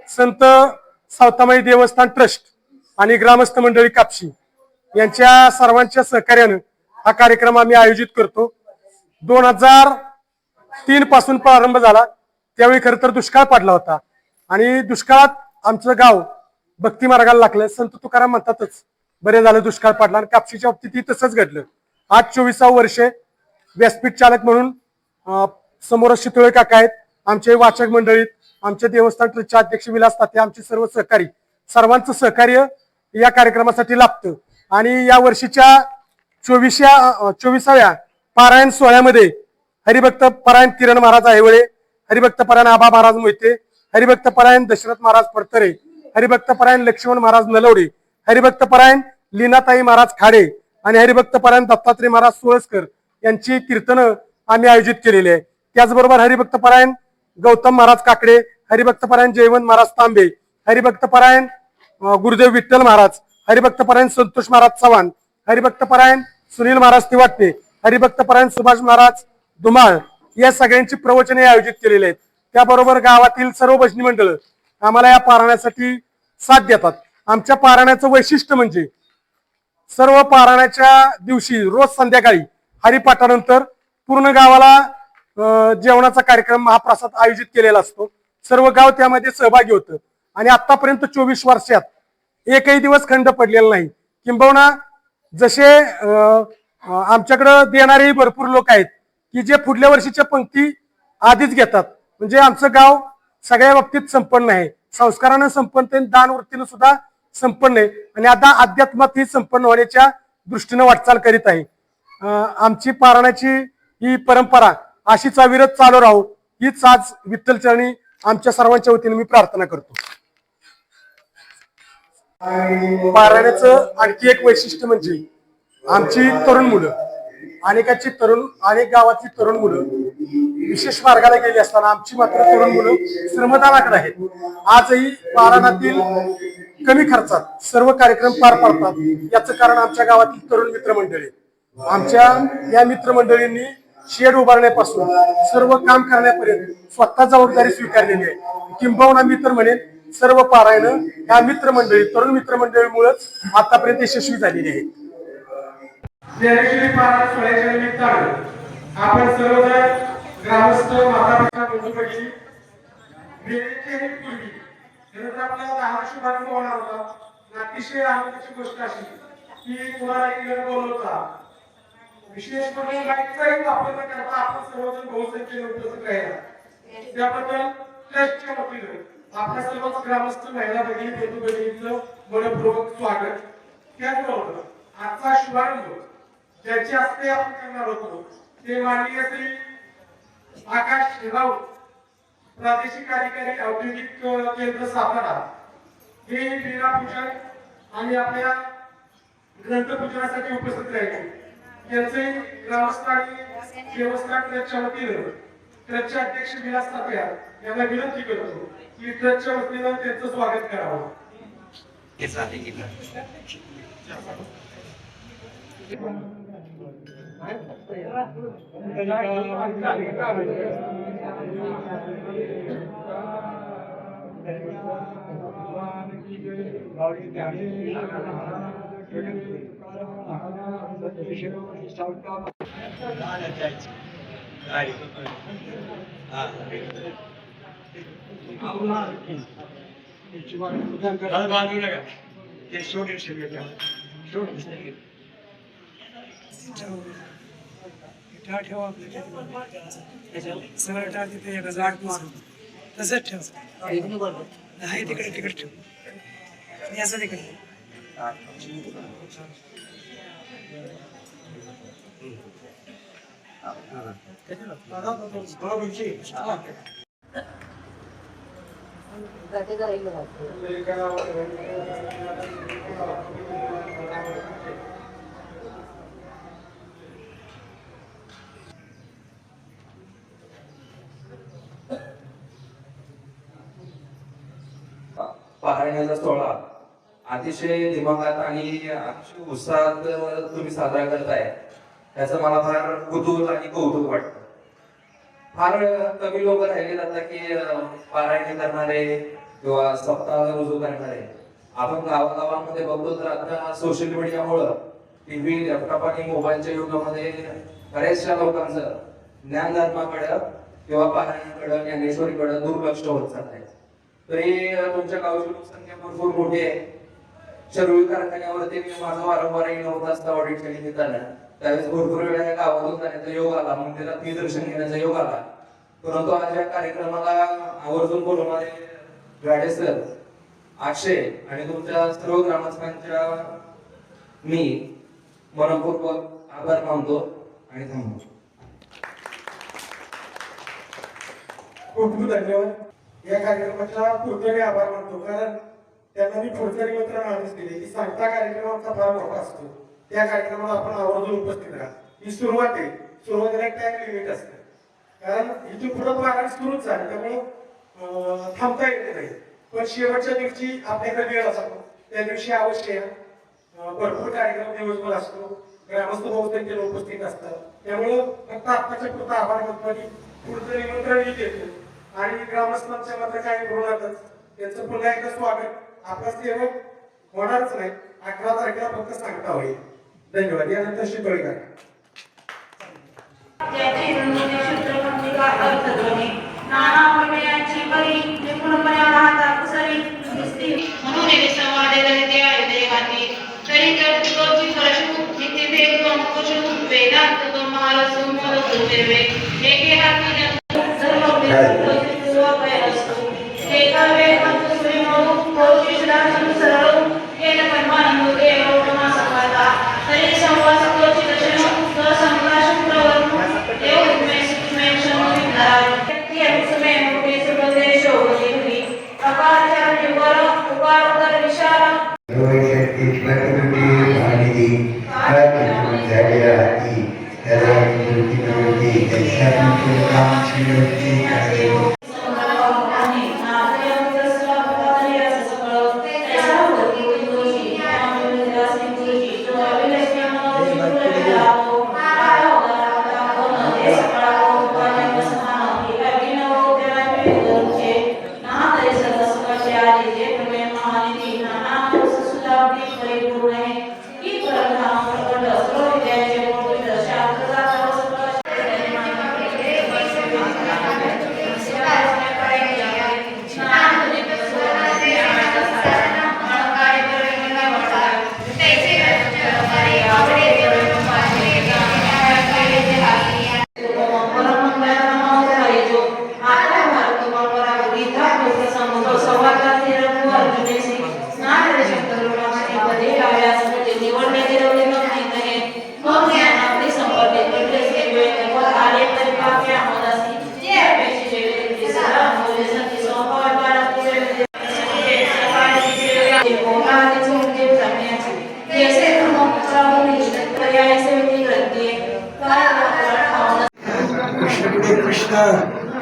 संत सावतामाई देवस्थान ट्रस्ट आणि ग्रामस्थ मंडळी कापशी यांच्या सर्वांच्या सहकार्याने हा कार्यक्रम आम्ही आयोजित करतो। 2003 पासून प्रारंभ झाला। त्यावेळी खरं तर दुष्काळ पडला होता आणि दुष्काळात आमचं गाव भक्ती मार्गाला लागलं। संत तुकाराम म्हणतातच बरे झालं दुष्काळ पडला आणि कापशीच्या बाबतीत तसंच घडलं। आज 24वे वर्ष व्यासपीठ चालक म्हणून समोर शितोळे काका आहेत, आमचे वाचक मंडळीत, आमचे देवस्थान ट्रस्टचे अध्यक्ष विलास तात्या, आमचे सर्व सहकारी, सर्वांचं सहकार्य या कार्यक्रमासाठी लाभतं। आणि या वर्षीच्या 24व्या पारायण सोहळ्यामध्ये हरिभक्त परायण किरण महाराज आयवळे, हरिभक्त परायण आबा महाराज मोहिते, हरिभक्त परायण दशरथ महाराज पडतरे, हरिभक्त परायण लक्ष्मण महाराज नलवडे, हरिभक्त परायण लीनाताई महाराज खाडे आणि हरिभक्त परायण दत्तात्रय महाराज सोळसकर यांची कीर्तनं आम्ही आयोजित केलेली आहे। त्याचबरोबर हरिभक्त परायण गौतम महाराज काकडे, हरिभक्त परायण जयवंत महाराज तांबे, हरिभक्त परायण गुरुदेव विठ्ठल महाराज, हरिभक्त परायण संतोष महाराज चव्हाण, हरिभक्त परायण सुनील महाराज तिवाटणे, हरिभक्त परायण सुभाष महाराज धुमाळ या सगळ्यांची प्रवचने आयोजित केलेली आहेत। त्याबरोबर गावातील सर्व भजनी मंडळ आम्हाला या पारायणासाठी साथ देतात। आमच्या पारायणाचं वैशिष्ट्य म्हणजे सर्व पारायणाच्या दिवशी रोज संध्याकाळी हरिपाठानंतर पूर्ण गावाला जेवणाचा कार्यक्रम महाप्रसाद आयोजित केलेला असतो। सर्व गाव त्यामध्ये सहभागी होतं आणि आतापर्यंत 24 वर्षात एकही दिवस खंड पडलेला नाही। किंबहुना जसे आमच्याकडे देणारे भरपूर लोक आहेत की जे पुढल्या वर्षीच्या पंक्ती आधीच घेतात। म्हणजे आमचं गाव सगळ्या बाबतीत संपन्न आहे, संस्कारानं संपन्न आहे, दान वृत्तीनं सुद्धा संपन्न आहे आणि आता अध्यात्मात ही संपन्न होण्याच्या दृष्टीने वाटचाल करीत आहे। आमची पारायणाची ही परंपरा अशीच अविरत चालू राहो हीच आज विठ्ठल चरणी आमच्या सर्वांच्या वतीने मी प्रार्थना करतो। पारायणाचं आणखी एक वैशिष्ट्य म्हणजे आमची तरुण मुलं, अनेक गावातली तरुण मुलं विशेष मार्गाला गेली असताना आमची मात्र तरुण मुलं श्रमदानाकडे आहेत। आजही पारायणातील कमी खर्चात सर्व कार्यक्रम पार पाडतात। याचं कारण आमच्या गावातील तरुण मित्रमंडळी, आमच्या या मित्रमंडळींनी शेड उभारण्यापासून सर्व काम करण्यापर्यंत स्वतः जबाबदारी स्वीकारलेली आहे। किंबहुना मी तर म्हणेन सर्व पारायण या मित्रमंडळी, तरुण मित्रमंडळीमुळेच आतापर्यंत यशस्वी झालेली आहेत। पारायण सोहळ्याच्या निमित्तानं आपण सर्वजण ग्रामस्थ माता पिता बंधू भगिनी वेळेच्या पूर्वी आपला 10 शुभारंभ होणार होता। अतिशय आनंदाची गोष्ट अशी की तुम्हाला इकडे बोलवता विशेष म्हणजे लाईटचाही वापर न करता आपण सर्वजण बहुसंख्येने उपस्थित राहिला त्याबद्दल ट्रस्टच्या वतीने आपल्या सर्व ग्रामस्थ महिला भगिनी बंधू भगिनींचं मनपूर्वक स्वागत। त्याचबरोबर आजचा शुभारंभ ज्याच्या हस्ते आपण करणार होतो ते माननीय श्री आकाश राऊत, प्रादेशिक अधिकारी औद्योगिक केंद्र सातारा, हे बिना पूजन आणि आपल्या ग्रंथपूजनासाठी उपस्थित राहिले। त्यांचे ग्रामस्थ आणि देवस्थान ट्रस्टच्या वतीने ट्रस्टचे अध्यक्ष विलास तात्या यांना विनंती करतो की ट्रस्टच्या वतीने त्यांचं स्वागत करावं। सरळ तिथे एक झाड तसंच ठेव. आहे तिकडे तिकडे ठेव. आणि असं तिकडे. पारायणाचा सोहळा अतिशय दिमागात आणि अतिशय उत्साहात तुम्ही साजरा करताय त्याचं मला फार कुतूहल आणि कौतुक वाटतं. फार कमी लोक राहिले जातात की पारायण करणारे किंवा सप्ताह रुजू करणारे. आपण गावागावांमध्ये बघतो तर आता सोशल मीडियामुळं टीव्ही लॅपटॉप आणि मोबाईलच्या युगामध्ये बऱ्याचशा लोकांचं ज्ञानधर्माकडं किंवा पारायणाकडं ज्ञानेश्वरीकडं दुर्लक्ष होत चालत आहे. तरी तुमच्या गावची लोकसंख्या भरपूर मोठी आहे. शरवी कारखान्यावरती मी माझा वारंवार येणं होत असतं ऑडिटच्या निमित्तानं. त्यावेळेस भरपूर वेळा या गावातून जाण्याचा योग आला, मंदिरात दर्शन घेण्याचा योग आला. परंतु आज या कार्यक्रमाला आवर्जून बोलवणारे गाडे सर, अक्षय आणि तुमच्या सर्व ग्रामस्थांच्या मी मनपूर्वक आभार मानतो आणि थांबतो. खूप खूप धन्यवाद. या कार्यक्रमाच्या पूर्णपणे आभार मानतो, कारण त्यांना मी पुढचं निमंत्रण आधीच दिले की सांगता कार्यक्रम आमचा फार मोठा असतो. त्या कार्यक्रमाला आपण आवर्जून उपस्थित राहा. ही सुरुवात आहे, सुरुवातीला एक टाइम लिमिट असतं, कारण इथून पुढे पारायण सुरूच झालं त्यामुळे थांबता येत नाही. पण शेवटच्या दिवशी आपल्याकडे वेळ असतो त्या दिवशी अवश्य भरपूर कार्यक्रम दिवसभर असतो. ग्रामस्थ बहुसंख्येने उपस्थित असतात. त्यामुळे फक्त आत्ताच्या पुरता आभार मानतो आणि पुढचं निमंत्रण मी देतो आणि ग्रामस्थांच्या मात्र काही बोलणारच त्यांचं पुन्हा एकदा स्वागत. आपला सेवक होणारच नाही, 11 तारखेला फक्त सांगता होईल. धन्यवाद. यानंतर शितोळीकर. कृष्ण